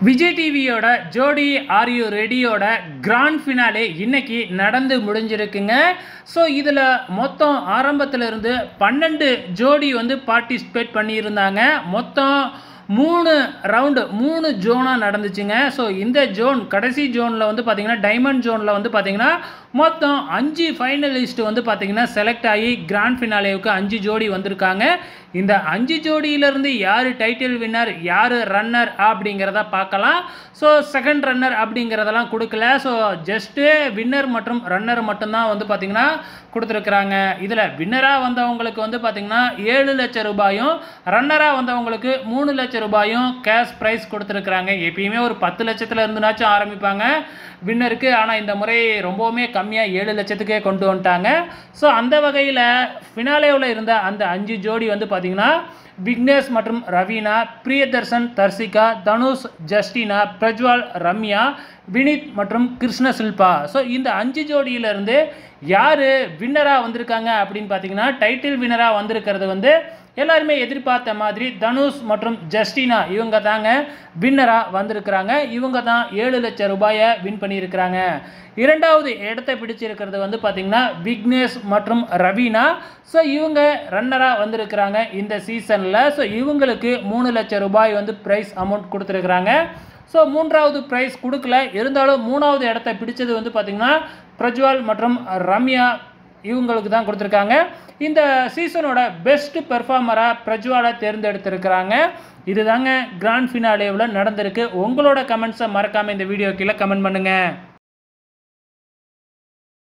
விஜய் டிவியோட ஜோடி are you ரெடியோட grand finale இன்னைக்கு நடந்து முடிஞ்சிருக்குங்க. ஸோ இதில் மொத்தம் ஆரம்பத்திலிருந்து 12 ஜோடி வந்து பார்ட்டிசிபேட் பண்ணியிருந்தாங்க. மொத்தம் 3 ரவுண்டு 3 ஜோனாக நடந்துச்சுங்க. ஸோ இந்த ஜோன் கடைசி ஜோனில் வந்து பார்த்திங்கன்னா டைமண்ட் ஜோனில் வந்து பார்த்திங்கன்னா மொத்தம் 5 ஃபைனலிஸ்ட் வந்து பார்த்திங்கன்னா செலக்ட் ஆகி கிராண்ட் ஃபினாலேவுக்கு 5 ஜோடி வந்திருக்காங்க. இந்த 5 ஜோடியிலேருந்து யார் டைட்டில் வின்னர் யார் ரன்னர் அப்படிங்கிறத பார்க்கலாம். ஸோ செகண்ட் ரன்னர் அப்படிங்கிறதெல்லாம் கொடுக்கல. ஸோ ஜஸ்ட்டு வின்னர் மற்றும் ரன்னர் மட்டும்தான் வந்து பார்த்திங்கன்னா கொடுத்துருக்குறாங்க. இதில் வின்னராக வந்தவங்களுக்கு வந்து பார்த்திங்கன்னா 7 லட்சம் ரூபாயும் ரன்னராக வந்தவங்களுக்கு 3 லட்சம் ரூபாயும் கேஷ் ப்ரைஸ் கொடுத்துருக்குறாங்க. எப்பயுமே ஒரு 10 லட்சத்தில் இருந்துனாச்சும் ஆரம்பிப்பாங்க வின்னருக்கு. ஆனால் இந்த முறை ரொம்பவுமே கம்மியாக 7 லட்சத்துக்கே கொண்டு வந்துட்டாங்க. ஸோ அந்த வகையில் ஃபினாலேவில் இருந்த அந்த 5 ஜோடி வந்து பார்த்திங்கன்னா விக்னேஷ் மற்றும் ரவீனா, பிரியதர்ஷன் தர்சிகா, தனுஷ் ஜஸ்டினா, பிரஜ்வால் ரம்யா, வினித் மற்றும் கிருஷ்ண சில்பா. ஸோ இந்த 5 ஜோடியிலேருந்து யார் வின்னராக வந்திருக்காங்க அப்படின்னு பார்த்தீங்கன்னா டைட்டில் வின்னராக வந்திருக்கிறது வந்து எல்லாருமே எதிர்பார்த்த மாதிரி தனுஷ் மற்றும் ஜஸ்டினா இவங்க தாங்க வின்னராக வந்திருக்கிறாங்க. இவங்க தான் 7 லட்சம் ரூபாயை வின் பண்ணியிருக்கிறாங்க. இரண்டாவது இடத்தை பிடிச்சிருக்கிறது வந்து பார்த்திங்கன்னா விக்னேஷ் மற்றும் ரவீனா. ஸோ இவங்க ரன்னராக வந்திருக்கிறாங்க இந்த சீசனில். ஸோ இவங்களுக்கு 3 லட்சம் ரூபாய் வந்து ப்ரைஸ் அமௌண்ட் கொடுத்துருக்குறாங்க. ஸோ மூன்றாவது ப்ரைஸ் கொடுக்கல, இருந்தாலும் 3வது இடத்தை பிடிச்சது வந்து பார்த்திங்கன்னா பிரஜ்வால் மற்றும் ரம்யா இவங்களுக்கு தான் கொடுத்துருக்காங்க. இந்த சீசனோட பெஸ்ட் பெர்ஃபார்மராக பிரஜ்வாலை தேர்ந்தெடுத்திருக்கிறாங்க. இதுதாங்க கிராண்ட் ஃபினாலேவில் நடந்திருக்கு. உங்களோட கமெண்ட்ஸை மறக்காமல் இந்த வீடியோ கீழே கமெண்ட் பண்ணுங்கள்.